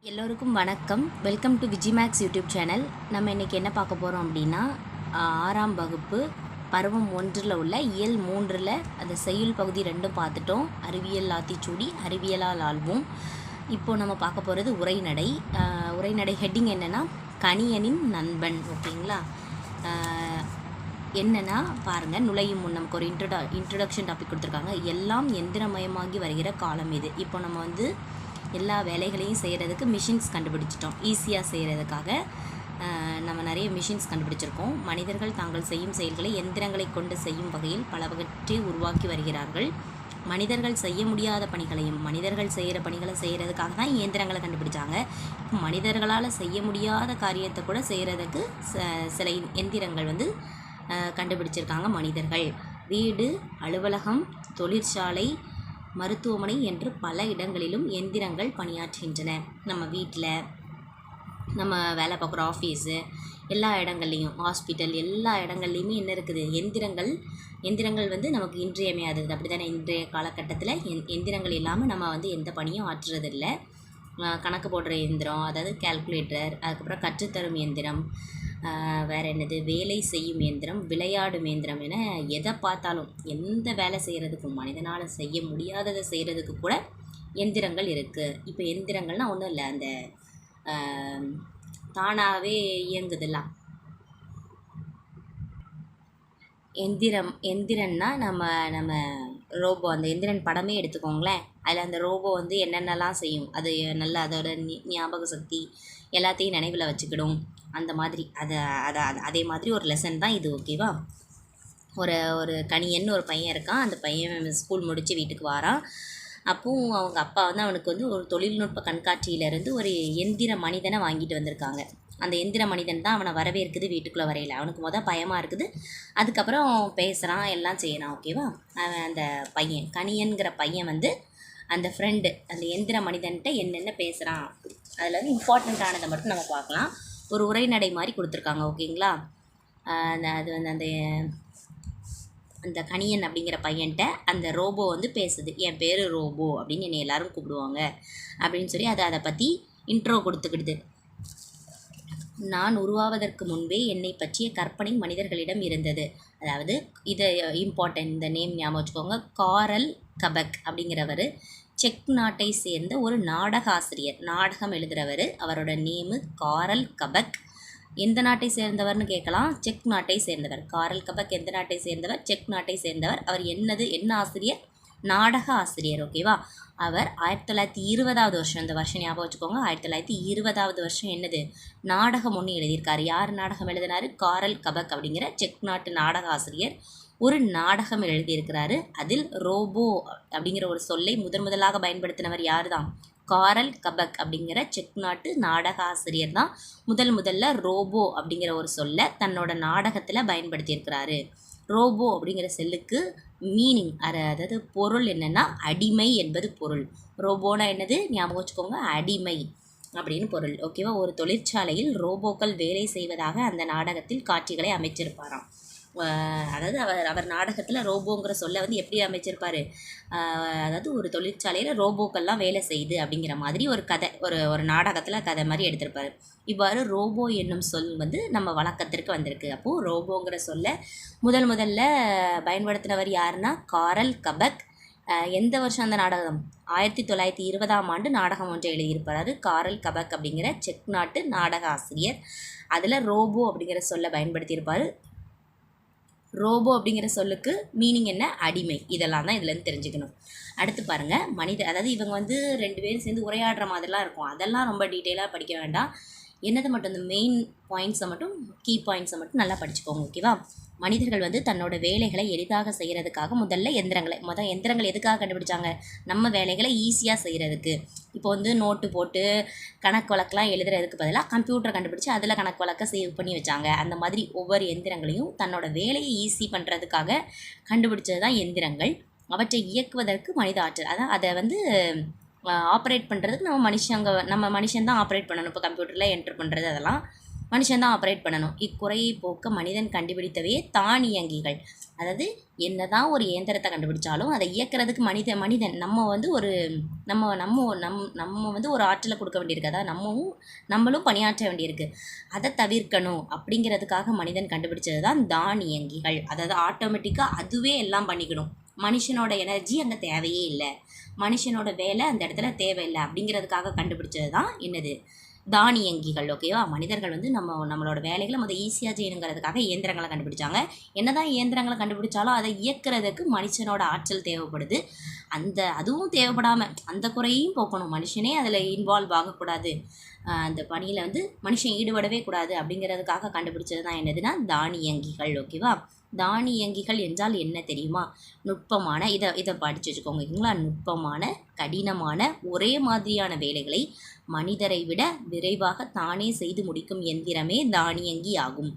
எல்லோருக்கும் வணக்கம். Welcome to விஜிமேக்ஸ் யூடியூப் சேனல். நம்ம இன்றைக்கி என்ன பார்க்க போகிறோம் அப்படின்னா, 6ஆம் வகுப்பு பருவம் 1ல் உள்ள இயல் 3ல் அந்த செய்யுள் பகுதி 2 பார்த்துட்டோம். அறிவியல் ஆத்திச்சூடி, அறிவியலால் ஆள்வோம். இப்போது நம்ம பார்க்க போகிறது உரைநடை. உரைநடை ஹெட்டிங் என்னென்னா கணியனின் நண்பன். ஓகேங்களா? என்னென்னா பாருங்கள், நுழையும் முன் நமக்கு ஒரு இன்ட்ரடக்ஷன் டாபிக் கொடுத்துருக்காங்க. எல்லாம் எந்திரமயமாகி வருகிற காலம் இது. இப்போ நம்ம வந்து எல்லா வேலைகளையும் செய்கிறதுக்கு மிஷின்ஸ் கண்டுபிடிச்சிட்டோம். ஈஸியாக செய்கிறதுக்காக நம்ம நிறைய மிஷின்ஸ் கண்டுபிடிச்சிருக்கோம். மனிதர்கள் தாங்கள் செய்யும் செயல்களை எந்திரங்களை கொண்டு செய்யும் வகையில் பலவற்றை உருவாக்கி வருகிறார்கள். மனிதர்கள் செய்ய முடியாத பணிகளையும் மனிதர்கள் செய்கிற பணிகளை செய்கிறதுக்காக தான் இயந்திரங்களை கண்டுபிடிச்சாங்க. இப்போ மனிதர்களால் செய்ய முடியாத காரியத்தை கூட செய்கிறதுக்கு சில எந்திரங்கள் வந்து கண்டுபிடிச்சிருக்காங்க மனிதர்கள். வீடு, அலுவலகம், தொழிற்சாலை, மருத்துவமனை என்று பல இடங்களிலும் எந்திரங்கள் பணியாற்றுகின்றன. நம்ம வீட்டில், நம்ம வேலை பார்க்குற ஆஃபீஸு, எல்லா இடங்கள்லையும், ஹாஸ்பிட்டல், எல்லா இடங்கள்லையுமே என்ன இருக்குது? எந்திரங்கள் வந்து நமக்கு இன்றியமையாதது. அப்படி தானே? இன்றைய காலகட்டத்தில் எந்திரங்கள் இல்லாமல் நம்ம வந்து எந்த பணியும் ஆற்றுறதில்லை. கணக்கு போடுற எந்திரம், அதாவது கால்குலேட்டர், அதுக்கப்புறம் கற்றுத்தரும் எந்திரம், வேறு என்னது, வேலை செய்யும் இயந்திரம், விளையாடும் இயந்திரம் என எதை பார்த்தாலும் எந்த வேலை செய்கிறதுக்கும் மனிதனால் செய்ய முடியாததை செய்கிறதுக்கு கூட எந்திரங்கள் இருக்குது. இப்போ எந்திரங்கள்னால் ஒன்றும் இல்லை, அந்த தானாகவே இயங்குதுலாம் எந்திரன்னா நம்ம ரோபோ, அந்த எந்திரன் படமே எடுத்துக்கோங்களேன். அதில் அந்த ரோபோ வந்து என்னென்னலாம் செய்யும், அது நல்லா அதோட ஞாபக சக்தி எல்லாத்தையும் நினைவில் வச்சுக்கிடும். அந்த மாதிரி அதே மாதிரி ஒரு லெசன் தான் இது. ஓகேவா? ஒரு கணியன்னு ஒரு பையன் இருக்கான். அந்த பையன் ஸ்கூல் முடித்து வீட்டுக்கு வாரான். அப்போது அவங்க அப்பா வந்து அவனுக்கு வந்து ஒரு தொழில்நுட்ப கண்காட்சியிலேருந்து ஒரு எந்திர மனிதனை வாங்கிட்டு வந்திருக்காங்க. அந்த எந்திர மனிதன் தான் அவனை வரவேற்குது. வீட்டுக்குள்ளே வரையில அவனுக்கு பயமாக இருக்குது. அதுக்கப்புறம் பேசுகிறான், எல்லாம் செய்யறான். ஓகேவா? அவன் அந்த பையன், கணியன்கிற பையன் வந்து அந்த ஃப்ரெண்டு அந்த எந்திர மனிதன்கிட்ட என்னென்ன பேசுகிறான், அதில் வந்து இம்பார்ட்டண்ட்டானதை மட்டும் நம்ம பார்க்கலாம். ஒரு உரைநடை மாதிரி கொடுத்துருக்காங்க. ஓகேங்களா? அது வந்து அந்த கணியன் அப்படிங்கிற பையன்கிட்ட அந்த ரோபோ வந்து பேசுது. என் பேர் ரோபோ அப்படின்னு என்னை எல்லோரும் கூப்பிடுவாங்க அப்படின்னு சொல்லி அதை பற்றி இன்ட்ரோ கொடுத்துக்கிடுது. நான் உருவாவதற்கு முன்பே என்னை பற்றிய கற்பனை மனிதர்களிடம் இருந்தது. அதாவது இதை இம்பார்ட்டன்ட், இந்த நேம் ஞாபகம் வச்சுக்கோங்க. காரல் கபக் அப்படிங்கிறவர் செக் நாட்டை சேர்ந்த ஒரு நாடக ஆசிரியர், நாடகம் எழுதுகிறவர். அவரோட நேமு காரல் கபக். எந்த நாட்டை சேர்ந்தவர்னு கேட்கலாம். செக் நாட்டை சேர்ந்தவர். காரல் கபக் எந்த நாட்டை சேர்ந்தவர்? செக் நாட்டை சேர்ந்தவர். அவர் என்ன ஆசிரியர்? நாடக ஆசிரியர். ஓகேவா? அவர் 1920வது வருஷம், இந்த வருஷம் ஞாபகம் வச்சுக்கோங்க, 1920வது வருஷம் என்னது, நாடகம் ஒன்று எழுதியிருக்காரு. யார் நாடகம் எழுதினார்? காரல் கபக் அப்படிங்கிற செக் நாட்டு நாடக ஆசிரியர் ஒரு நாடகம் எழுதியிருக்கிறாரு. அதில் ரோபோ அப்படிங்கிற ஒரு சொல்லை முதலாக பயன்படுத்தினவர் யார் தான்? காரல் கபக் அப்படிங்கிற செக் நாட்டு நாடக ஆசிரியர் தான் முதல்ல ரோபோ அப்படிங்கிற ஒரு சொல்லை தன்னோட நாடகத்தில் பயன்படுத்தியிருக்கிறாரு. ரோபோ அப்படிங்கிற செல்லுக்கு மீனிங், அதாவது பொருள் என்னென்னா அடிமை என்பது பொருள். ரோபோனா என்னது ஞாபகம் வச்சுக்கோங்க, அடிமை அப்படின்னு பொருள். ஓகேவா? ஒரு தொழிற்சாலையில் ரோபோக்கள் வேலை செய்வதாக அந்த நாடகத்தில் காட்சிகளை அமைச்சிருப்பாராம். அதாவது அவர் நாடகத்தில் ரோபோங்கிற சொல்ல வந்து எப்படி அமைச்சிருப்பார்? அதாவது ஒரு தொழிற்சாலையில் ரோபோக்கள்லாம் வேலை செய்யுது அப்படிங்கிற மாதிரி ஒரு கதை, ஒரு நாடகத்தில் கதை மாதிரி எடுத்திருப்பார். இவ்வாறு ரோபோ என்னும் சொல் வந்து நம்ம வழக்கத்திற்கு வந்திருக்கு. அப்போது ரோபோங்கிற சொல்ல முதல்ல பயன்படுத்தினவர் யாருன்னா காரல் கபக். எந்த வருஷம் அந்த நாடகம்? 1920ஆம் ஆண்டு நாடகம் ஒன்றை எழுதியிருப்பார் காரல் கபக் அப்படிங்கிற செக் நாட்டு நாடக ஆசிரியர். அதில் ரோபோ அப்படிங்கிற சொல்லை பயன்படுத்தியிருப்பார். ரோபோ அப்படிங்கிற சொல்லுக்கு மீனிங் என்ன? அடிமை. இதெல்லாம் தான் இதுலேருந்து தெரிஞ்சுக்கணும். அடுத்து பாருங்கள், அதாவது இவங்க வந்து 2 பேரும் சேர்ந்து உரையாடுற மாதிரிலாம் இருக்கும். அதெல்லாம் ரொம்ப டீட்டெயிலாக படிக்க வேண்டாம். என்னது மட்டும் இந்த மெயின் பாயிண்ட்ஸை மட்டும், கீ பாயிண்ட்ஸை மட்டும் நல்லா படிச்சுக்கோங்க. ஓகேவா? மனிதர்கள் வந்து தன்னோட வேலைகளை எளிதாக செய்கிறதுக்காக எந்திரங்கள் எதுக்காக கண்டுபிடிச்சாங்க? நம்ம வேலைகளை ஈஸியாக செய்கிறதுக்கு. இப்போ வந்து நோட்டு போட்டு கணக்கு வழக்கெலாம் எழுதுறதுக்கு பதிலாக கம்ப்யூட்டரை கண்டுபிடிச்சி அதில் கணக்கு வழக்க சேவ் பண்ணி வச்சாங்க. அந்த மாதிரி ஒவ்வொரு எந்திரங்களையும் தன்னோட வேலையை ஈஸி பண்ணுறதுக்காக கண்டுபிடிச்சது தான் எந்திரங்கள். அவற்றை இயக்குவதற்கு மனித ஆற்றல், அதான் அதை வந்து ஆப்ரேட் பண்ணுறதுக்கு நம்ம மனுஷன் தான் ஆப்ரேட் பண்ணணும். இப்போ கம்ப்யூட்டரில் என்ட்ரு பண்ணுறது அதெல்லாம் மனுஷன் தான் ஆப்ரேட் பண்ணணும். இக்குறையை போக்க மனிதன் கண்டுபிடித்தவே தானியங்கிகள். அதாவது என்னதான் ஒரு இயந்திரத்தை கண்டுபிடிச்சாலும் அதை இயக்கிறதுக்கு மனிதன் நம்ம வந்து ஒரு நம்ம வந்து ஒரு ஆற்றலை கொடுக்க வேண்டியிருக்கு. அதாவது நம்மளும் பணியாற்ற வேண்டியிருக்கு. அதை தவிர்க்கணும் அப்படிங்கிறதுக்காக மனிதன் கண்டுபிடிச்சது தான் தானியங்கிகள். அதாவது ஆட்டோமேட்டிக்காக அதுவே எல்லாம் பண்ணிக்கணும். மனுஷனோட எனர்ஜி அங்கே தேவையே இல்லை, மனுஷனோட வேலை அந்த இடத்துல தேவையில்லை அப்படிங்கிறதுக்காக கண்டுபிடிச்சது தான் என்னது, தானியங்கிகள். ஓகேவா? மனிதர்கள் வந்து நம்மளோட வேலைகளை ஈஸியாக செய்யணுங்கிறதுக்காக இயந்திரங்களை கண்டுபிடிச்சாங்க. என்னதான் இயந்திரங்களை கண்டுபிடிச்சாலும் அதை இயக்கிறதுக்கு மனுஷனோட ஆற்றல் தேவைப்படுது. அதுவும் தேவைப்படாமல் அந்த குறையும் போக்கணும். மனுஷனே அதில் இன்வால்வ் ஆகக்கூடாது, அந்த பணியில் வந்து மனுஷன் ஈடுபடவே கூடாது அப்படிங்கிறதுக்காக கண்டுபிடிச்சது தான் என்னதுன்னா தானியங்கிகள். ஓகேவா? தானியங்கிகள் என்றால் என்ன தெரியுமா? நுட்பமான இதை படித்து வச்சுக்கோங்க. ஓகேங்களா? நுட்பமான கடினமான ஒரே மாதிரியான வேலைகளை மனிதரை விட விரைவாக தானே செய்து முடிக்கும் எந்திரமே தானியங்கி ஆகும்.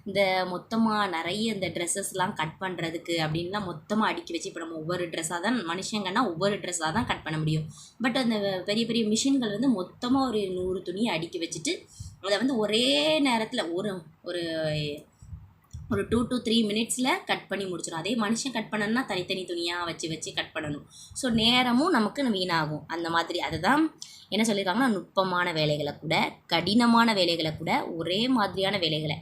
இந்த மொத்தமாக நிறைய இந்த ட்ரெஸ்ஸஸ்லாம் கட் பண்ணுறதுக்கு அப்படின்லாம் மொத்தமாக அடுக்கி வச்சு, இப்போ நம்ம ஒவ்வொரு ட்ரெஸ்ஸாக தான் மனுஷங்கன்னா ஒவ்வொரு ட்ரெஸ்ஸாக தான் கட் பண்ண முடியும். பட் அந்த பெரிய பெரிய மிஷின்கள் வந்து மொத்தமாக ஒரு 100 துணியை அடுக்கி வச்சுட்டு அதை வந்து ஒரே நேரத்தில் ஒரு ஒரு 2 to 3 மினிட்ஸில் கட் பண்ணி முடிச்சிடும். அதே மனுஷன் கட் பண்ணணும்னா தனித்தனி துணியாக வச்சு கட் பண்ணணும். ஸோ நேரமும் நமக்கு வீணாகும். அந்த மாதிரி அதுதான் என்ன சொல்லியிருக்காங்கன்னா, நுட்பமான வேலைகளை கூட கடினமான வேலைகளை கூட ஒரே மாதிரியான வேலைகளை,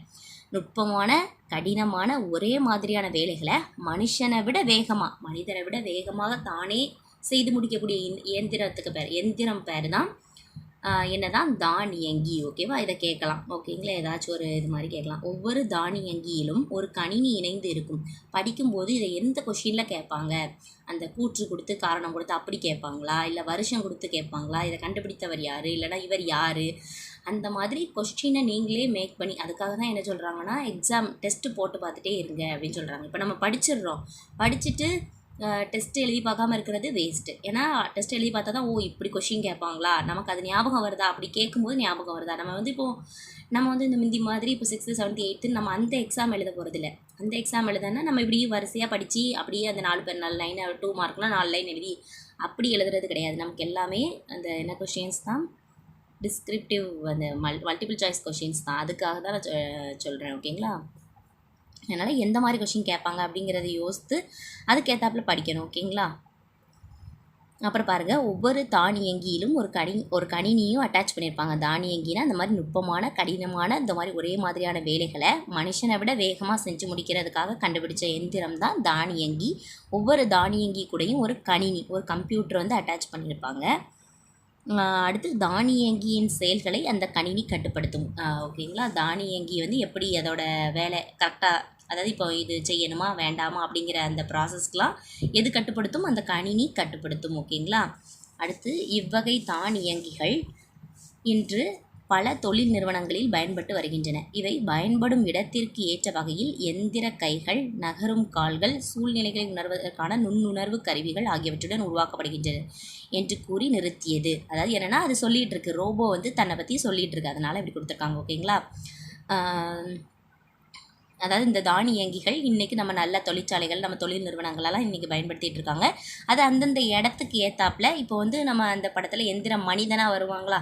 நுட்பமான கடினமான ஒரே மாதிரியான வேலைகளை மனுஷனை விட வேகமாக, மனிதரை விட வேகமாக தானே செய்து முடிக்கக்கூடிய எந்திரம் பேர் தான் என்னதான் தானியங்கி. ஓகேவா? இதை கேட்கலாம். ஓகேங்களா? ஏதாச்சும் ஒரு இது மாதிரி கேட்கலாம். ஒவ்வொரு தானியங்கியிலும் ஒரு கணினி இணைந்து இருக்கும். படிக்கும்போது இதை எந்த கொஷினில் கேட்பாங்க? அந்த கூற்று கொடுத்து காரணம் கொடுத்து அப்படி கேட்பாங்களா, இல்லை வருஷம் கொடுத்து கேட்பாங்களா, இதை கண்டுபிடித்தவர் யார், இல்லைனா இவர் யார், அந்த மாதிரி கொஸ்டினை நீங்களே மேக் பண்ணி, அதுக்காக தான் என்ன சொல்கிறாங்கன்னா டெஸ்ட்டு போட்டு பார்த்துட்டே இருங்க அப்படின்னு சொல்கிறாங்க. இப்போ நம்ம படிச்சுட்டு டெஸ்ட்டு எழுதி பார்க்காம இருக்கிறது வேஸ்ட்டு. ஏன்னா டெஸ்ட் எழுதி பார்த்தா தான் இப்படி கொஷின் கேட்பாங்களா, நமக்கு அது ஞாபகம் வருதா, அப்படி கேட்கும்போது ஞாபகம் வருதா. நம்ம வந்து இந்த முந்தி மாதிரி இப்போ 6th 7th 8th நம்ம அந்த எக்ஸாம் எழுத போகிறதில்ல. அந்த எக்ஸாம் எழுதுனா நம்ம இப்படி வரிசையாக படித்து அப்படியே அந்த 4 லைன் 2 மார்க்னால் 4 லைன் எழுதி அப்படி எழுதுறது கிடையாது. நமக்கு எல்லாமே அந்த என்ன கொஷின்ஸ் தான், டிஸ்கிரிப்டிவ், அந்த மல்டிபிள் சாய்ஸ் கொஷின்ஸ் தான். அதுக்காக தான் நான் சொல்கிறேன். ஓகேங்களா? அதனால் எந்த மாதிரி கொஷின் கேட்பாங்க அப்படிங்கிறத யோசித்து அதுக்கேற்றாப்புல படிக்கணும். ஓகேங்களா? அப்புறம் பாருங்கள், ஒவ்வொரு தானியங்கியிலும் ஒரு கணினியும் அட்டாச் பண்ணியிருப்பாங்க. தானியங்கினா அந்த மாதிரி நுட்பமான கடினமான இந்த மாதிரி ஒரே மாதிரியான வேலைகளை மனுஷனை விட வேகமாக செஞ்சு முடிக்கிறதுக்காக கண்டுபிடிச்ச எந்திரம் தான் தானியங்கி. ஒவ்வொரு தானியங்கி கூடயும் ஒரு கணினி, ஒரு கம்ப்யூட்டர் வந்து அட்டாச் பண்ணியிருப்பாங்க. அடுத்து தானியங்கியின் செயல்களை அந்த கணினி கட்டுப்படுத்தும். ஓகேங்களா? தானியங்கி வந்து எப்படி அதோட வேலை கரெக்டாக, அதாவது இப்போ இது செய்யணுமா வேண்டாமா அப்படிங்கிற அந்த ப்ராசஸ்க்கெலாம் எது கட்டுப்படுத்தும்? அந்த கணினி கட்டுப்படுத்தும். ஓகேங்களா? அடுத்து இவ்வகை தானியங்கிகள் இன்று பல தொழில் நிறுவனங்களில் பயன்பட்டு வருகின்றன. இவை பயன்படும் இடத்திற்கு ஏற்ற வகையில் எந்திர கைகள், நகரும் கால்கள், சூழ்நிலைகளை உணர்வதற்கான நுண்ணுணர்வு கருவிகள் ஆகியவற்றுடன் உருவாக்கப்படுகின்றன என்று கூறி நிறுத்தியது. அதாவது என்னென்னா, அது சொல்லிகிட்டு இருக்கு, ரோபோ வந்து தன்னை பற்றி சொல்லிகிட்டு இருக்கு, அதனால் இப்படி கொடுத்துருக்காங்க. ஓகேங்களா? அதாவது இந்த தானியங்கிகள் இன்றைக்கி நம்ம நல்ல தொழிற்சாலைகள், நம்ம தொழில் நிறுவனங்களெல்லாம் இன்றைக்கி பயன்படுத்திகிட்டு இருக்காங்க. அது அந்தந்த இடத்துக்கு ஏற்றாப்புல, இப்போ வந்து நம்ம அந்த படத்தில் எந்திரம் மனிதனாக வருவாங்களா,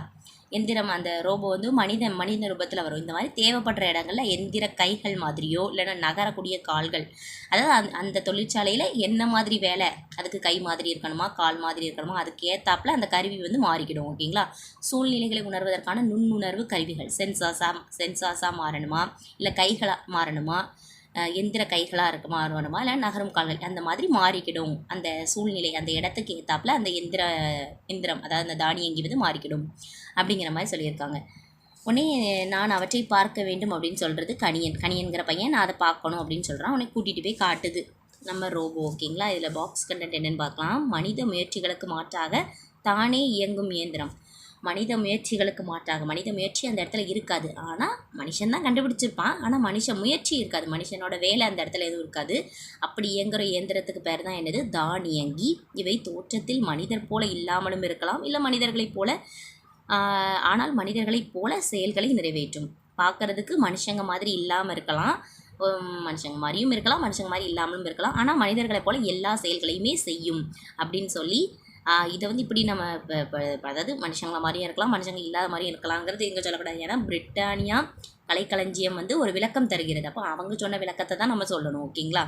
எந்திரம் அந்த ரோபோ வந்து மனித ரூபத்தில் வரும். இந்த மாதிரி தேவைப்படுற இடங்களில் எந்திர கைகள் மாதிரியோ இல்லைன்னா நகரக்கூடிய கால்கள், அதாவது அந்த தொழிற்சாலையில் என்ன மாதிரி வேலை, அதுக்கு கை மாதிரி இருக்கணுமா, கால் மாதிரி இருக்கணுமா, அதுக்கு ஏற்றாப்புல அந்த கருவி வந்து மாறிக்கிடும். ஓகேங்களா? சூழ்நிலைகளை உணர்வதற்கான நுண்ணுணர்வு கருவிகள், சென்சாஸாக மாறணுமா, இல்லை கைகளாக மாறணுமா, எந்திர கைகளாக மாறணுமா, இல்லை நகரும் கால்கள், அந்த மாதிரி மாறிக்கிடும். அந்த சூழ்நிலை அந்த இடத்துக்கு ஏற்றாப்புல அந்த எந்திரம் அதாவது அந்த தானியங்கி வந்து மாறிக்கிடும் அப்படிங்கிற மாதிரி சொல்லியிருக்காங்க. உடனே நான் அவற்றை பார்க்க வேண்டும் அப்படின்னு சொல்கிறது கணியன்கிற பையன், நான் அதை பார்க்கணும் அப்படின்னு சொல்கிறான். உடனே கூட்டிகிட்டு போய் காட்டுது நம்ம ரோபோ. ஓகேங்களா? இதில் பாக்ஸ் கண்டென்ட் என்னென்னு பார்க்கலாம். மனித முயற்சிகளுக்கு மாற்றாக தானே இயங்கும் இயந்திரம். மனித முயற்சி அந்த இடத்துல இருக்காது. ஆனால் மனுஷன் தான் கண்டுபிடிச்சிருப்பான், ஆனால் முயற்சி இருக்காது, மனுஷனோட வேலை அந்த இடத்துல எதுவும் இருக்காது. அப்படி இயங்குகிற இயந்திரத்துக்கு பேர் தான் என்னது, தானியங்கி. இவை தோற்றத்தில் மனிதர் போல இல்லாமலும் இருக்கலாம், இல்லை மனிதர்களைப் போல, ஆனால் மனிதர்களைப் போல செயல்களை நிறைவேற்றும். பார்க்குறதுக்கு மனுஷங்க மாதிரி இல்லாமல் இருக்கலாம், மனுஷங்க மாதிரியும் இருக்கலாம், மனுஷங்க மாதிரி இல்லாமலும் இருக்கலாம், ஆனால் மனிதர்களைப் போல எல்லா செயல்களையுமே செய்யும் அப்படின்னு சொல்லி இதை வந்து இப்படி நம்ம அதாவது மனுஷங்கள மாதிரியும் இருக்கலாம், மனுஷங்க இல்லாத மாதிரியும் இருக்கலாங்கிறது எங்கே சொல்லக்கூடாது. ஏன்னா பிரிட்டானியா கலைக்களஞ்சியம் வந்து ஒரு விளக்கம் தருகிறது. அப்போ அவங்க சொன்ன விளக்கத்தை தான் நம்ம சொல்லணும். ஓகேங்களா?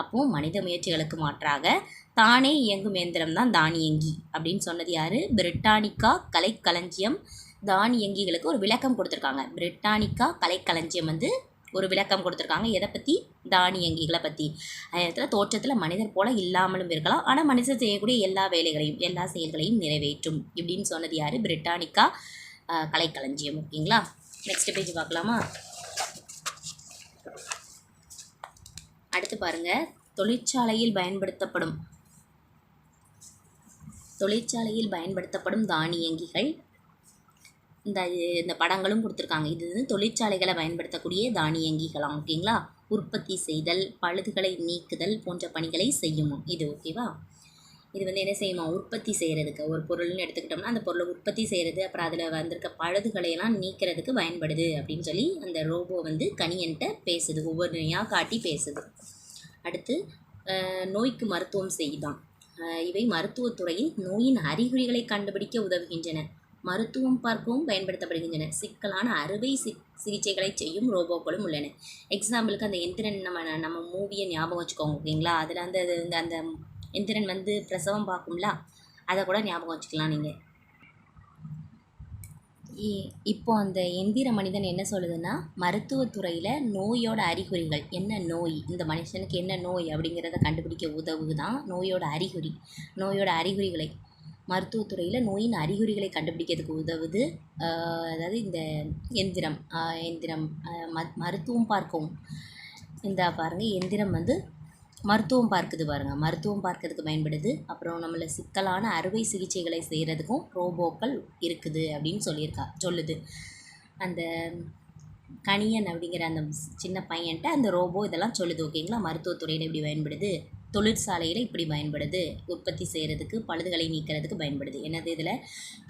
அப்போது மனித முயற்சிகளுக்கு மாற்றாக தானே இயங்கும் இயந்திரம் தான் தானியங்கி அப்படின்னு சொன்னது யார்? பிரிட்டானிக்கா கலைக்களஞ்சியம் தானியங்கிகளுக்கு ஒரு விளக்கம் கொடுத்துருக்காங்க. பிரிட்டானிக்கா கலைக்களஞ்சியம் வந்து ஒரு விளக்கம் கொடுத்துருக்காங்க. எதை பற்றி? தானியங்கிகளை பற்றி. அதில் தோற்றத்தில் மனிதர் போல இல்லாமலும் இருக்கலாம், ஆனால் மனுஷர் செய்யக்கூடிய எல்லா வேலைகளையும் எல்லா செயல்களையும் நிறைவேற்றும் இப்படின்னு சொன்னது யார்? பிரிட்டானிக்கா கலைக்களஞ்சியம். ஓகேங்களா? நெக்ஸ்ட் பேஜ் பார்க்கலாமா? அடுத்து பாருங்கள், தொழிற்சாலையில் பயன்படுத்தப்படும் தானியங்கிகள். இந்த படங்களும் கொடுத்துருக்காங்க. இது வந்து தொழிற்சாலைகளை பயன்படுத்தக்கூடிய தானியங்கிகளாம். ஓகேங்களா? உற்பத்தி செய்தல், பழுதுகளை நீக்குதல் போன்ற பணிகளை செய்யுமா இது. ஓகேவா? இது வந்து என்ன செய்யுமா? உற்பத்தி செய்கிறதுக்கு ஒரு பொருள்னு எடுத்துக்கிட்டோம்னா அந்த பொருளை உற்பத்தி செய்கிறது, அப்புறம் அதில் வந்திருக்க பழுதுகளையெல்லாம் நீக்கிறதுக்கு பயன்படுது அப்படின்னு சொல்லி அந்த ரோபோ வந்து கணியன்ட்ட பேசுது, ஒவ்வொரு நோயாக காட்டி பேசுது. அடுத்து நோய்க்கு மருத்துவம் செய்தான். இவை மருத்துவத்துறையில் நோயின் அறிகுறிகளை கண்டுபிடிக்க உதவுகின்றன, மருத்துவம் பார்க்கவும் பயன்படுத்தப்படுகின்றன, சிக்கலான அறுவை சிகிச்சைகளை செய்யும் ரோபோக்களும் உள்ளன. எக்ஸாம்பிளுக்கு அந்த எந்திரன் நம்ம மூவியை ஞாபகம் வச்சுக்கோங்க. ஓகேங்களா? அதில் அந்த எந்திரன் வந்து பிரசவம் பார்க்கும்ல, அதை கூட ஞாபகம் வச்சுக்கலாம் நீங்கள். இப்போ அந்த எந்திர மனிதன் என்ன சொல்லுதுன்னா, மருத்துவத்துறையில் நோயோட அறிகுறிகள் என்ன, நோய் இந்த மனுஷனுக்கு என்ன நோய் அப்படிங்கிறத கண்டுபிடிக்க உதவுதான் நோயோட அறிகுறிகளை மருத்துவத்துறையில் நோயின் அறிகுறிகளை கண்டுபிடிக்கிறதுக்கு உதவுது. அதாவது இந்த எந்திரம் மருத்துவம் பார்க்கவும். இந்த பாருங்கள், எந்திரம் வந்து மருத்துவம் பார்க்குது பாருங்கள், மருத்துவம் பார்க்கறதுக்கு பயன்படுது. அப்புறம் நம்மளை சிக்கலான அறுவை சிகிச்சைகளை செய்கிறதுக்கும் ரோபோக்கள் இருக்குது அப்படின்னு சொல்லுது. அந்த கணியன் அப்படிங்கிற அந்த சின்ன பையன்ட்ட அந்த ரோபோ இதெல்லாம் சொல்லுது. ஓகேங்களா? மருத்துவத்துறையில் இப்படி பயன்படுது, தொழிற்சாலையில் இப்படி பயன்படுது, உற்பத்தி செய்கிறதுக்கு பழுதுகளை நீக்கிறதுக்கு பயன்படுது. என்னது இதில்?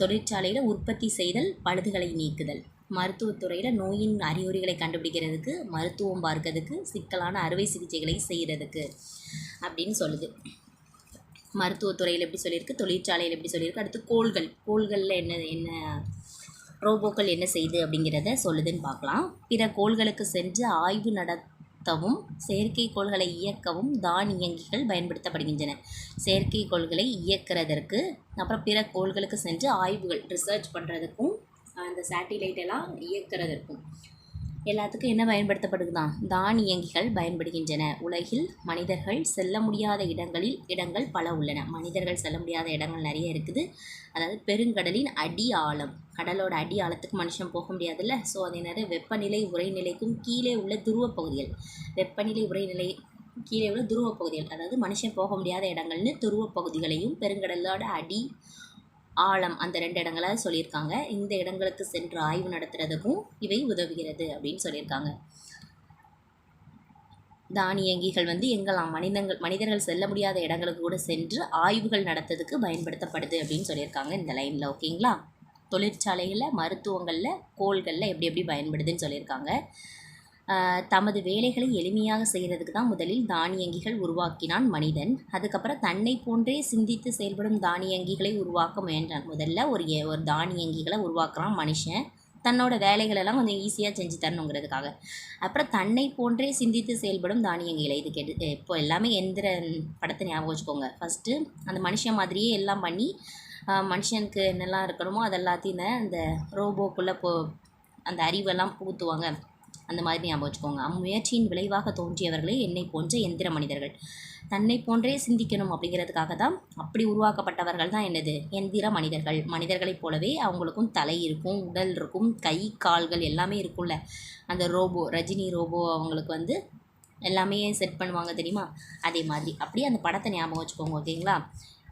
தொழிற்சாலையில் உற்பத்தி செய்தல், பழுதுகளை நீக்குதல், மருத்துவத்துறையில் நோயின் அறிகுறிகளை கண்டுபிடிக்கிறதுக்கு, மருத்துவம் பார்க்கறதுக்கு, சிக்கலான அறுவை சிகிச்சைகளை செய்கிறதுக்கு அப்படின்னு சொல்லுது. மருத்துவத்துறையில் எப்படி சொல்லியிருக்கு, தொழிற்சாலையில் எப்படி சொல்லியிருக்கு. அடுத்து கோள்களில் என்ன ரோபோக்கள் என்ன செய்யுது அப்படிங்கிறத சொல்லுதுன்னு பார்க்கலாம். பிற கோள்களுக்கு சென்று ஆய்வு நடத்தவும் செயற்கைக்கோள்களை இயக்கவும் தானியங்கிகள் பயன்படுத்தப்படுகின்றன. செயற்கைக்கோள்களை இயக்கிறதற்கு, அப்புறம் பிற கோள்களுக்கு சென்று ஆய்வுகள் ரிசர்ச் பண்ணுறதுக்கும், அந்த சேட்டிலைட் எல்லாம் இயக்கிறதற்கும் எல்லாத்துக்கும் என்ன பயன்படுத்தப்படுதுதான்? தானியங்கிகள் பயன்படுகின்றன. உலகில் மனிதர்கள் செல்ல முடியாத இடங்கள் பல உள்ளன. மனிதர்கள் செல்ல முடியாத இடங்கள் நிறைய இருக்குது. அதாவது பெருங்கடலின் அடி ஆழம், கடலோட அடி ஆழத்துக்கு மனுஷன் போக முடியாதுல்ல. ஸோ அதே நேரம் வெப்பநிலை உரைநிலைக்கும் கீழே உள்ள துருவ பகுதிகள், கீழே உள்ள துருவ பகுதிகள், அதாவது மனுஷன் போக முடியாத இடங்கள்னு துருவ பகுதிகளையும் பெருங்கடலோட அடி ஆழம் அந்த 2 இடங்களை சொல்லியிருக்காங்க. இந்த இடங்களுக்கு சென்று ஆய்வு நடத்துறதுக்கும் இவை உதவுகிறது அப்படின்னு சொல்லியிருக்காங்க. தானியங்கிகள் வந்து எங்கெல்லாம் மனிதர்கள் செல்ல முடியாத இடங்களுக்கு கூட சென்று ஆய்வுகள் நடத்துறதுக்கு பயன்படுத்தப்படுது அப்படின்னு சொல்லியிருக்காங்க இந்த லைனில். ஓகேங்களா? தொழிற்சாலைகளில், மருத்துவங்களில், கோள்களில் எப்படி பயன்படுதுன்னு சொல்லியிருக்காங்க. தமது வேலைகளை எளிமையாக செய்கிறதுக்கு தான் முதலில் தானியங்கிகள் உருவாக்கினான் மனிதன். அதுக்கப்புறம் தன்னை போன்றே சிந்தித்து செயல்படும் தானியங்கிகளை உருவாக்க முயன்றான். முதல்ல ஒரு தானியங்கிகளை உருவாக்குறான் மனுஷன், தன்னோட வேலைகளெல்லாம் கொஞ்சம் ஈஸியாக செஞ்சு தரணுங்கிறதுக்காக. அப்புறம் தன்னை போன்றே சிந்தித்து செயல்படும் தானியங்கிகளை, இது இப்போ எல்லாமே எந்திர படத்தை ஞாபகம் வச்சுக்கோங்க. ஃபஸ்ட்டு அந்த மனுஷன் மாதிரியே எல்லாம் பண்ணி மனுஷனுக்கு என்னெல்லாம் இருக்கணுமோ அதெல்லாத்தையும் அந்த ரோபோக்குள்ளே அந்த அறிவெல்லாம் புகுத்துவாங்க. அந்த மாதிரி ஞாபகம் வச்சுக்கோங்க. அம்முயற்சியின் விளைவாக தோன்றியவர்களே என்னை போன்ற எந்திர மனிதர்கள். தன்னை போன்றே சிந்திக்கணும் அப்படிங்கிறதுக்காக தான் அப்படி உருவாக்கப்பட்டவர்கள் தான் என்னது? எந்திர மனிதர்கள். மனிதர்களைப் போலவே அவங்களுக்கும் தலை இருக்கும், உடல் இருக்கும், கை கால்கள் எல்லாமே இருக்கும்ல. அந்த ரஜினி ரோபோ அவங்களுக்கு வந்து எல்லாமே செட் பண்ணுவாங்க தெரியுமா? அதே மாதிரி அப்படியே அந்த படத்தை ஞாபகம் வச்சுக்கோங்க. ஓகேங்களா?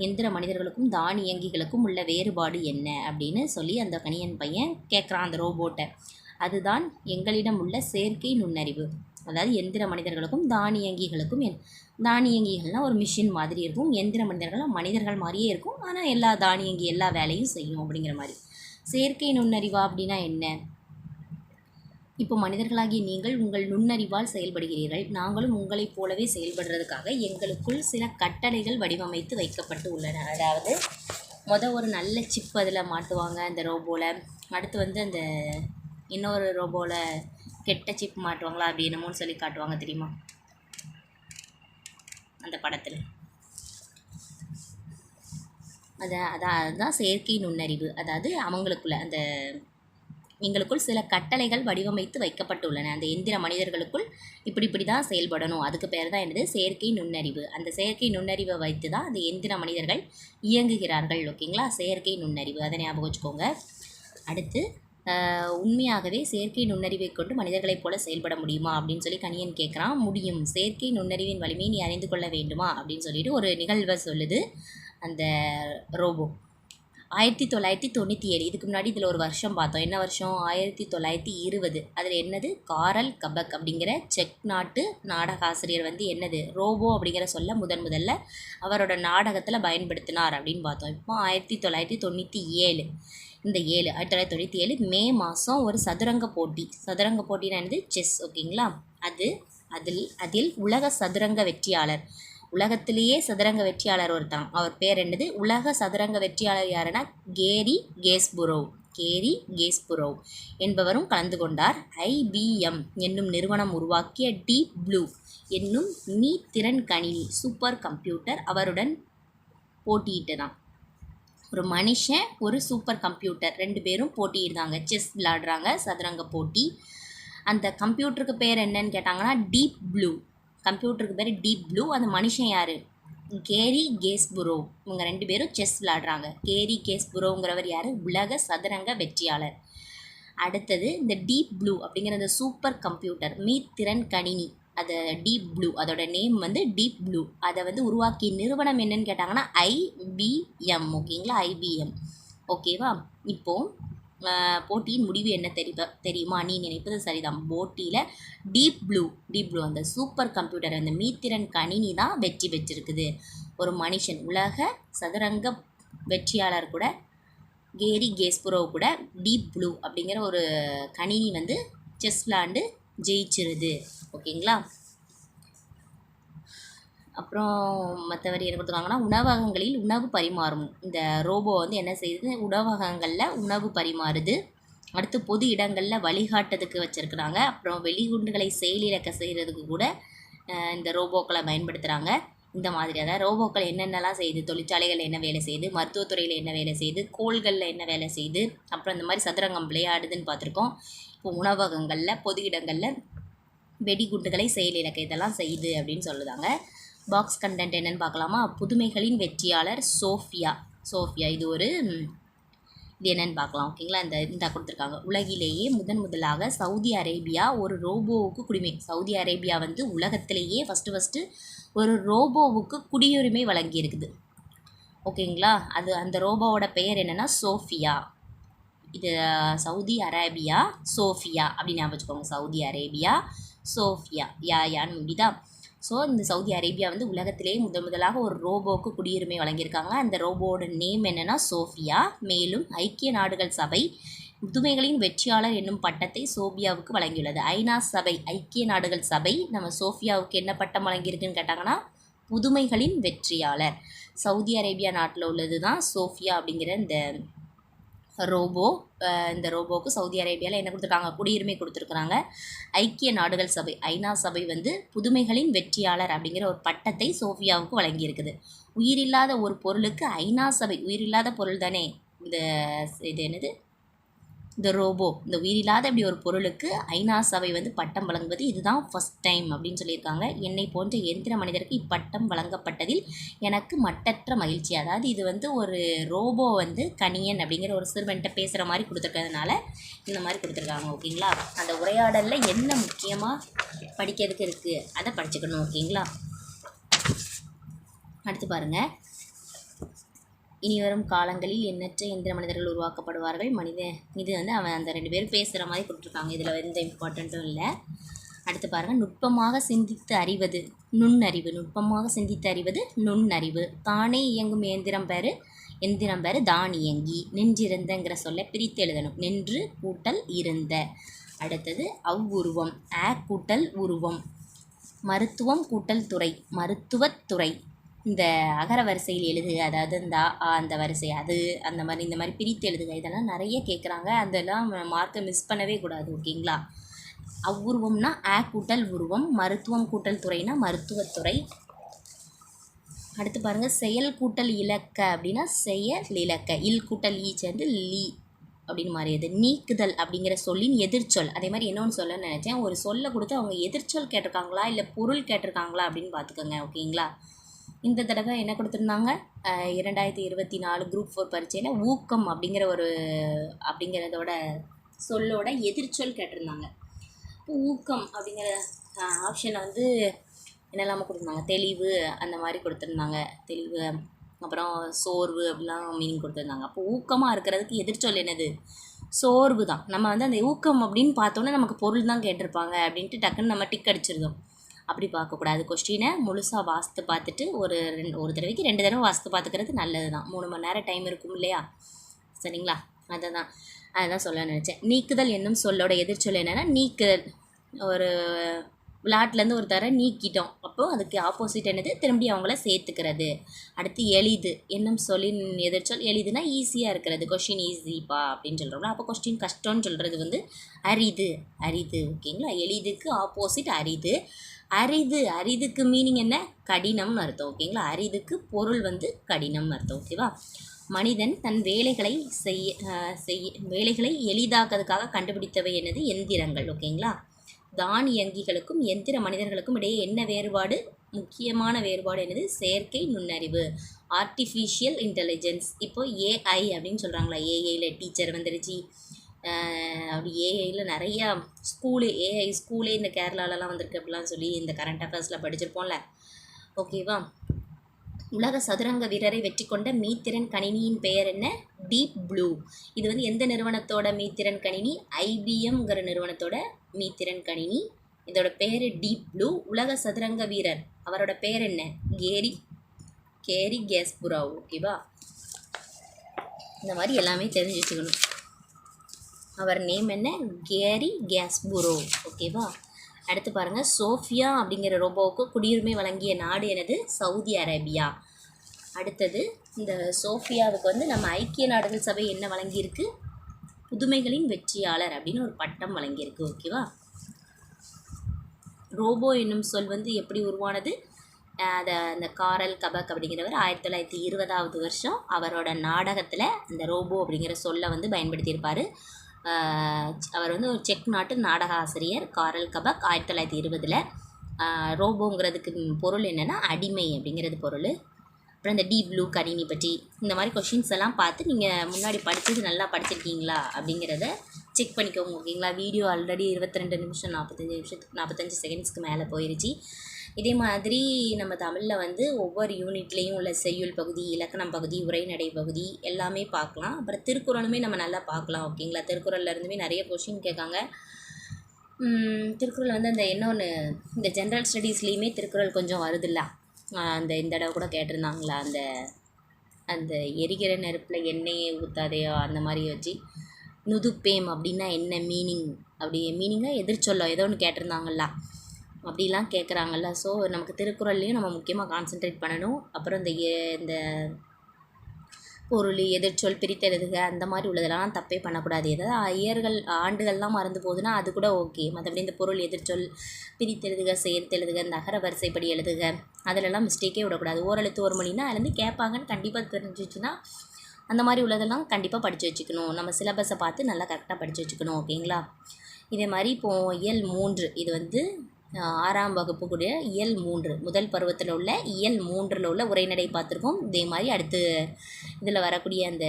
எந்திர மனிதர்களுக்கும் தானியங்கிகளுக்கும் உள்ள வேறுபாடு என்ன அப்படின்னு சொல்லி அந்த கணியன் பையன் கேட்குறான் அந்த ரோபோட்டை. அதுதான் எங்களிடம் உள்ள செயற்கை நுண்ணறிவு. அதாவது எந்திர மனிதர்களுக்கும் தானியங்கிகளுக்கும், தானியங்கிகள்னால் ஒரு மிஷின் மாதிரி இருக்கும், எந்திர மனிதர்கள் மாதிரியே இருக்கும், ஆனால் எல்லா வேலையும் செய்யும் அப்படிங்கிற மாதிரி. செயற்கை நுண்ணறிவா அப்படின்னா என்ன? இப்போ மனிதர்களாகிய நீங்கள் உங்கள் நுண்ணறிவால் செயல்படுகிறீர்கள். நாங்களும் உங்களைப் போலவே செயல்படுறதுக்காக எங்களுக்குள் சில கட்டளைகள் வடிவமைத்து வைக்கப்பட்டு உள்ளன. அதாவது ஒரு நல்ல சிப் அதில் மாட்டுவாங்க அந்த ரோபோவில். அடுத்து வந்து அந்த இன்னொரு ரோபோவில் கெட்ட சிப் மாட்டுவாங்களா அப்படி என்னமோன்னு சொல்லி காட்டுவாங்க தெரியுமா அந்த படத்தில். அதுதான் செயற்கை நுண்ணறிவு. அதாவது அவங்களுக்குள்ள அந்த எங்களுக்குள் சில கட்டளைகள் வடிவமைத்து வைக்கப்பட்டுள்ளன. அந்த எந்திர மனிதர்களுக்குள் இப்படி தான் செயல்படணும். அதுக்கு பேர் தான் என்னது? செயற்கை நுண்ணறிவு. அந்த செயற்கை நுண்ணறிவை வைத்து தான் அந்த எந்திர மனிதர்கள் இயங்குகிறார்கள். ஓகேங்களா? செயற்கை நுண்ணறிவு, அதை ஞாபகம் வச்சுக்கோங்க. அடுத்து உண்மையாகவே செயற்கை நுண்ணறிவை கொண்டு மனிதர்களைப் போல செயல்பட முடியுமா அப்படின்னு சொல்லி கணியன் கேட்குறான். முடியும். செயற்கை நுண்ணறிவின் வலிமையை நீ அறிந்து கொள்ள வேண்டுமா அப்படின்னு சொல்லிட்டு ஒரு நிகழ்வை சொல்லுது அந்த ரோபோ. 1997. இதுக்கு முன்னாடி இதில் ஒரு வருஷம் பார்த்தோம். என்ன வருஷம்? 1920. அதில் என்னது? காரல் கபக் அப்படிங்கிற செக் நாட்டு நாடகாசிரியர் வந்து என்னது? ரோபோ அப்படிங்கிற சொல்ல முதல்ல அவரோட நாடகத்தில் பயன்படுத்தினார் அப்படின்னு பார்த்தோம். இப்போ 1997. இந்த 1997 மே மாதம் ஒரு சதுரங்க போட்டினா என்னது? செஸ். ஓகேங்களா? அதில் உலக சதுரங்க வெற்றியாளர், உலகத்திலேயே சதுரங்க வெற்றியாளர் ஒருத்தான். அவர் பேர் என்னது? உலக சதுரங்க வெற்றியாளர் யாருன்னா கேரி கேஸ்பரோவ் என்பவரும் கலந்து கொண்டார். IBM என்னும் நிறுவனம் உருவாக்கிய டீப் ப்ளூ என்னும் மீத்திறன் கணினி சூப்பர் கம்ப்யூட்டர் அவருடன் போட்டியிட்டதான். ஒரு மனுஷன், ஒரு சூப்பர் கம்ப்யூட்டர், 2 பேரும் போட்டியிடுறாங்க. செஸ் விளையாடுறாங்க, சதுரங்க போட்டி. அந்த கம்ப்யூட்டருக்கு பேர் என்னன்னு கேட்டாங்கன்னா டீப் ப்ளூ. கம்ப்யூட்டருக்கு பேர் டீப் ப்ளூ. அந்த மனுஷன் யார்? Carry Kasparov. இவங்க 2 பேரும் செஸ் விளையாடுறாங்க. கேரி கேஸ்பரோங்கிறவர் யார்? உலக சதுரங்க வெற்றியாளர். அடுத்தது இந்த டீப் ப்ளூ அப்படிங்கிற அந்த சூப்பர் கம்ப்யூட்டர் மீத்திறன் கணினி, அது டீப் ப்ளூ, அதோட நேம் வந்து டீப் ப்ளூ. அதை வந்து உருவாக்கிய நிறுவனம் என்னன்னு கேட்டாங்கன்னா IBM. ஓகேங்களா? IBM. ஓகேவா? இப்போது போட்டியின் முடிவு என்ன தெரியுமா? நீ நினைப்பது சரிதான். போட்டியில் டீப் ப்ளூ அந்த சூப்பர் கம்ப்யூட்டர், அந்த மீத்திறன் கணினி தான் வெற்றி பெற்றிருக்குது. ஒரு மனுஷன், உலக சதுரங்க வெற்றியாளர் கூட கேரி கேஸ்பரோவ் கூட டீப் ப்ளூ அப்படிங்கிற ஒரு கணினி வந்து செஸ் விளையாண்டு ஜெயிச்சிருது. ஓகேங்களா? அப்புறம் மற்றவர் என்ன கொடுத்துருக்காங்கன்னா உணவகங்களில் உணவு பரிமாறும். இந்த ரோபோ வந்து என்ன செய்யுது? உணவகங்களில் உணவு பரிமாறுது. அடுத்து பொது இடங்களில் வழிகாட்டுறதுக்கு வச்சுருக்குறாங்க. அப்புறம் வெடிகுண்டுகளை செயலிழக்க செய்கிறதுக்கு கூட இந்த ரோபோக்களை பயன்படுத்துகிறாங்க. இந்த மாதிரி அதாவது ரோபோக்கள் என்னென்னலாம் செய்யுது? தொழிற்சாலைகளில் என்ன வேலை செய்யுது, மருத்துவத்துறையில் என்ன வேலை செய்யுது, கோள்களில் என்ன வேலை செய்யுது, அப்புறம் இந்த மாதிரி சதுரங்கம் விளையாடுதுன்னு பார்த்துருக்கோம். இப்போ உணவகங்களில், பொது இடங்களில் வெடிகுண்டுகளை செயலிழக்க இதெல்லாம் செய்யுது அப்படின்னு சொல்லுதாங்க. பாக்ஸ் கண்டென்ட் என்னென்னு பார்க்கலாமா? புதுமைகளின் வெற்றியாளர் சோஃபியா. இது என்னென்னு பார்க்கலாம். ஓகேங்களா? இந்த கொடுத்துருக்காங்க. உலகிலேயே முதலாக சவுதி அரேபியா ஒரு ரோபோவுக்கு குடிமை. சவுதி அரேபியா வந்து உலகத்திலேயே ஃபஸ்ட்டு ஒரு ரோபோவுக்கு குடியுரிமை வழங்கியிருக்குது. ஓகேங்களா? அந்த ரோபோவோட பெயர் என்னென்னா சோஃபியா. இது சவுதி அரேபியா சோஃபியா அப்படின்னு ஞாபகம் வச்சுக்கோங்க. சவுதி அரேபியா சோஃபியா யான்னு முடியுதா? ஸோ இந்த சவுதி அரேபியா வந்து உலகத்திலேயே முதலாக ஒரு ரோபோவுக்கு குடியுரிமை வழங்கியிருக்காங்க. அந்த ரோபோவோட நேம் என்னென்னா சோஃபியா. மேலும் ஐக்கிய நாடுகள் சபை புதுமைகளின் வெற்றியாளர் என்னும் பட்டத்தை சோபியாவுக்கு வழங்கியுள்ளது. ஐநா சபை, ஐக்கிய நாடுகள் சபை நம்ம சோஃபியாவுக்கு என்ன பட்டம் வழங்கியிருக்குன்னு கேட்டாங்கன்னா புதுமைகளின் வெற்றியாளர். சவுதி அரேபியா நாட்டில் உள்ளது தான் சோஃபியா அப்படிங்கிற இந்த ரோபோ. இந்த ரோபோவுக்கு சவுதி அரேபியாவில் என்ன கொடுத்துருக்காங்க? குடியுரிமை கொடுத்துருக்குறாங்க. ஐக்கிய நாடுகள் சபை, ஐநா சபை வந்து புதுமைகளின் வெற்றியாளர் அப்படிங்கிற ஒரு பட்டத்தை சோஃபியாவுக்கு வழங்கியிருக்குது. உயிரில்லாத ஒரு பொருளுக்கு ஐநா சபை, உயிரில்லாத பொருள் தானே இது என்னது? இந்த ரோபோ, இந்த உயிரில்லாத இப்படி ஒரு பொருளுக்கு ஐநா சபை வந்து பட்டம் வழங்குவது இதுதான் ஃபஸ்ட் டைம் அப்படின்னு சொல்லியிருக்காங்க. என்னை போன்ற எந்திர மனிதருக்கு இப்பட்டம் வழங்கப்பட்டதில் எனக்கு மட்டற்ற மகிழ்ச்சி. அதாவது இது வந்து ஒரு ரோபோ வந்து கணியன் அப்படிங்கிற ஒரு சிறுவன்கிட்ட பேசுகிற மாதிரி கொடுத்துருக்கிறதுனால இந்த மாதிரி கொடுத்துருக்காங்க. ஓகேங்களா? அந்த உரையாடலில் என்ன முக்கியமாக படிக்கிறதுக்கு இருக்குது அதை படிச்சுக்கணும். ஓகேங்களா? அடுத்து பாருங்கள். இனி வரும் காலங்களில் எண்ணற்ற எந்திர மனிதர்கள் உருவாக்கப்படுவார்கள். இது வந்து அவன் அந்த 2 பேரும் பேசுகிற மாதிரி கொடுத்துருக்காங்க. இதில் எந்த இம்பார்ட்டண்ட்டும் இல்லை. அடுத்து பாருங்கள். நுட்பமாக சிந்தித்து அறிவது நுண்ணறிவு. தானே இயங்கும் எந்திரம் பேர் தானியங்கி. நின்றிருந்தங்கிற சொல்ல பிரித்து எழுதணும். நின்று கூட்டல் இருந்த. அடுத்தது அவ்வுருவம், கூட்டல் உருவம். மருத்துவம் கூட்டல் துறை, மருத்துவத்துறை. இந்த அகர வரிசையில் எழுதுக, அதாவது இந்த அந்த வரிசை அது அந்த மாதிரி இந்த மாதிரி பிரித்து எழுதுக, இதெல்லாம் நிறைய கேட்குறாங்க. அதெல்லாம் மார்க்கை மிஸ் பண்ணவே கூடாது. ஓகேங்களா? அவ்வுருவம்னா கூட்டல் உருவம், மருத்துவம் கூட்டல் துறைனா மருத்துவத்துறை. அடுத்து பாருங்கள், செயல் கூட்டல் இலக்க அப்படின்னா செயல் இலக்க, இல் கூட்டல் ஈ சேர்ந்து லீ அப்படின்னு மாறியது. நீக்குதல் அப்படிங்கிற சொல்லின் எதிர்ச்சொல். அதே மாதிரி இன்னொன்று சொல்ல நினச்சேன், ஒரு சொல்லை கொடுத்து அவங்க எதிர்ச்சொல் கேட்டிருக்காங்களா இல்லை பொருள் கேட்டிருக்காங்களா அப்படின்னு பார்த்துக்கோங்க. ஓகேங்களா? இந்த தடவை என்ன கொடுத்துருந்தாங்க, 2024 குரூப் 4 பரீட்சையில் ஊக்கம் அப்படிங்கிறதோட சொல்லோட எதிர்ச்சொல் கேட்டிருந்தாங்க. இப்போ ஊக்கம் அப்படிங்கிற ஆப்ஷனில் வந்து என்னெல்லாமோ கொடுத்துருந்தாங்க, தெளிவு அந்த மாதிரி கொடுத்துருந்தாங்க. தெளிவு, அப்புறம் சோர்வு அப்படிலாம் மீனிங் கொடுத்துருந்தாங்க. அப்போ ஊக்கமாக இருக்கிறதுக்கு எதிர்ச்சொல் என்னது? சோர்வு தான். நம்ம வந்து அந்த ஊக்கம் அப்படின்னு பார்த்தோன்னே நமக்கு பொருள் தான் கேட்டிருப்பாங்க அப்படின்ட்டு டக்குன்னு நம்ம டிக் அடிச்சிருந்தோம். அப்படி பார்க்கக்கூடாது. கொஸ்டினை முழுசாக வாசித்து பார்த்துட்டு ஒரு தடவைக்கு 2 தடவை வாசித்து பார்த்துக்கிறது நல்லது தான். 3 மணி நேரம் டைம் இருக்கும் இல்லையா? சரிங்களா? அதுதான் சொல்ல நினச்சேன். நீக்குதல் என்னும் சொல்லோட எதிர்ச்சொல் என்னென்னா நீக்குதல். ஒரு விளையாட்டுலேருந்து ஒரு தடவை நீக்கிட்டோம், அப்போது அதுக்கு ஆப்போசிட் என்னது? திரும்பி அவங்கள சேர்த்துக்கிறது. அடுத்து எளிது என்னும் சொல்லின் எதிர்ச்சொல். எளிதுனா ஈஸியாக இருக்கிறது. கொஸ்டின் ஈஸிப்பா அப்படின்னு சொல்கிறோம்னா, அப்போ கொஸ்டின் கஷ்டம்னு சொல்கிறது வந்து அரிது. ஓகேங்களா? எளிதுக்கு ஆப்போசிட் அரிது. அரிதுக்கு மீனிங் என்ன? கடினம்னு அர்த்தம். ஓகேங்களா? அரிதுக்கு பொருள் வந்து கடினம்னு அர்த்தம். ஓகேவா? மனிதன் தன் வேலைகளை வேலைகளை எளிதாக்குறதுக்காக கண்டுபிடித்தவை என்னது? எந்திரங்கள். ஓகேங்களா? தானியங்கிகளுக்கும் எந்திர மனிதர்களுக்கும் இடையே என்ன வேறுபாடு? முக்கியமான வேறுபாடு என்னது? செயற்கை நுண்ணறிவு, ஆர்டிஃபிஷியல் இன்டெலிஜென்ஸ். இப்போ ஏஐ அப்படின்னு சொல்கிறாங்களா? ஏஐயில் டீச்சர் வந்துடுச்சு. அப்படி ஏஐயில் நிறையா ஏஐ ஸ்கூலே இந்த கேரளாலலாம் வந்திருக்கு அப்படிலாம் சொல்லி இந்த கரண்ட் அஃபேர்ஸில் படிச்சிருப்போம்ல. ஓகேவா? உலக சதுரங்க வீரரை வெற்றி கொண்ட மீத்திறன் கணினியின் பெயர் என்ன? Deep blue. இது வந்து எந்த நிறுவனத்தோட மீத்திறன் கணினி? ஐபிஎம்ங்கிற நிறுவனத்தோட மீத்திறன் கணினி. இதோட பேர் டீப் ப்ளூ. உலக சதுரங்க வீரர் அவரோட பேர் என்ன? கேரி கேஸ்புராவ். ஓகேவா? இந்த மாதிரி எல்லாமே தெரிஞ்சு வச்சுக்கணும். அவர் நேம் என்ன? கேரி கேஸ்புரோ. ஓகேவா? அடுத்து பாருங்கள், சோஃபியா அப்படிங்கிற ரோபோவுக்கு குடியுரிமை வழங்கிய நாடு என்னது? Saudi Arabia. அடுத்தது, இந்த சோஃபியாவுக்கு வந்து நம்ம ஐக்கிய நாடுகள் சபை என்ன வழங்கியிருக்கு? புதுமைகளின் வெற்றியாளர் அப்படின்னு ஒரு பட்டம் வழங்கியிருக்கு. ஓகேவா? ரோபோ என்னும் சொல் வந்து எப்படி உருவானது? அந்த காரல் கபக் அப்படிங்கிறவர் 1920ஆவது வருஷம் அவரோட நாடகத்தில் இந்த ரோபோ அப்படிங்கிற சொல்லை வந்து பயன்படுத்தியிருப்பார். அவர் வந்து ஒரு செக் நாட்டு நாடக ஆசிரியர் காரல் கபக். 1920. ரோபோங்கிறதுக்கு பொருள் என்னென்னா அடிமை அப்படிங்கிறது பொருள். அப்புறம் இந்த டீப் ப்ளூ கணினி பற்றி இந்த மாதிரி கொஷின்ஸ் எல்லாம் பார்த்து நீங்கள் முன்னாடி படித்தது நல்லா படிச்சிருக்கீங்களா அப்படிங்கிறத செக் பண்ணிக்கோங்க. ஓகேங்களா? வீடியோ ஆல்ரெடி 22 நிமிஷம் 45 செகண்ட்ஸ்க்கு மேலே போயிடுச்சு. இதே மாதிரி நம்ம தமிழில் வந்து ஒவ்வொரு யூனிட்லேயும் உள்ள செய்யுள் பகுதி, இலக்கணம் பகுதி, உரைநடை பகுதி எல்லாமே பார்க்கலாம். அப்புறம் திருக்குறளுமே நம்ம நல்லா பார்க்கலாம். ஓகேங்களா? திருக்குறளில் இருந்துமே நிறைய கொஷின் கேட்காங்க. திருக்குறள் வந்து அந்த இன்னொன்று இந்த ஜென்ரல் ஸ்டடீஸ்லேயுமே திருக்குறள் கொஞ்சம் வருதில்ல. இந்த தடவை கூட கேட்டிருந்தாங்களா, அந்த எரிகிற நெருப்பில் எண்ணெயை ஊற்றாதையோ அந்த மாதிரி வச்சு நுதுப்பேம் அப்படின்னா என்ன மீனிங்? அப்படி மீனிங்காக எதிர்ச்சொல்லோ ஏதோ ஒன்று கேட்டிருந்தாங்களா, அப்படிலாம் கேட்குறாங்கல்ல. ஸோ நமக்கு திருக்குறள்லேயும் நம்ம முக்கியமாக கான்சென்ட்ரேட் பண்ணணும். அப்புறம் இந்த பொருள் எதிர்ச்சொல் பிரித்தெழுதுக அந்த மாதிரி உள்ளதெல்லாம் தப்பே பண்ணக்கூடாது. ஏதாவது ஆண்டுகள்லாம் மறந்து போகுதுன்னா அது கூட ஓகே. மற்றபடி இந்த பொருள் எதிர்ச்சொல் பிரித்தெழுதுக, சேர்த்தெழுதுக, இந்த அகர வரிசைப்படி எழுதுக அதிலெல்லாம் மிஸ்டேக்கே விடக்கூடாது. ஓரெழுத்து ஒரு மொழினா அதுலேருந்து கேட்பாங்கன்னு கண்டிப்பாக தெரிஞ்சிச்சுன்னா அந்த மாதிரி உள்ளதெல்லாம் கண்டிப்பாக படித்து வச்சுக்கணும். நம்ம சிலபஸை பார்த்து நல்லா கரெக்டாக படித்து வச்சுக்கணும். ஓகேங்களா? இதே மாதிரி இப்போது இயல் 3 இது வந்து 6ஆம் வகுப்புக்குரிய இயல் 3 முதல் பருவத்தில் உள்ள இயல் 3ல் உள்ள உரைநடை பார்த்துருக்கோம். இதே மாதிரி அடுத்து இதில் வரக்கூடிய அந்த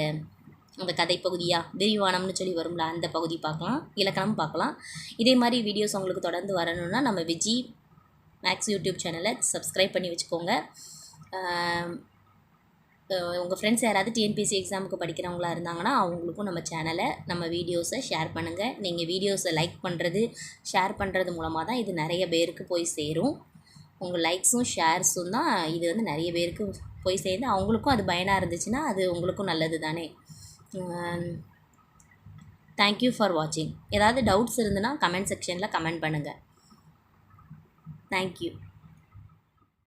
கதை பகுதியாக விரிவானம்னு சொல்லி வரும்ல அந்த பகுதி பார்க்கலாம், இலக்கணம் பார்க்கலாம். இதே மாதிரி வீடியோஸ் உங்களுக்கு தொடர்ந்து வரணும்னா நம்ம விஜி மேக்ஸ் யூடியூப் சேனலை சப்ஸ்கிரைப் பண்ணி வச்சுக்கோங்க. உங்கள் ஃப்ரெண்ட்ஸ் யாராவது டிஎன்பிஎஸ்சி எக்ஸாமுக்கு படிக்கிறவங்களா இருந்தாங்கன்னா அவங்களுக்கும் நம்ம சேனலை நம்ம வீடியோஸை ஷேர் பண்ணுங்கள். நீங்கள் வீடியோஸை லைக் பண்ணுறது ஷேர் பண்ணுறது மூலமாக தான் இது நிறைய பேருக்கு போய் சேரும். உங்கள் லைக்ஸும் ஷேர்ஸும் தான் இது வந்து நிறைய பேருக்கு போய் சேர்ந்து அவங்களுக்கும் அது பயனாக இருந்துச்சுன்னா அது உங்களுக்கும் நல்லது தானே. தேங்க்யூ ஃபார் வாட்சிங். ஏதாவது டவுட்ஸ் இருந்துன்னா கமெண்ட் செக்ஷனில் கமெண்ட் பண்ணுங்கள். தேங்க்யூ.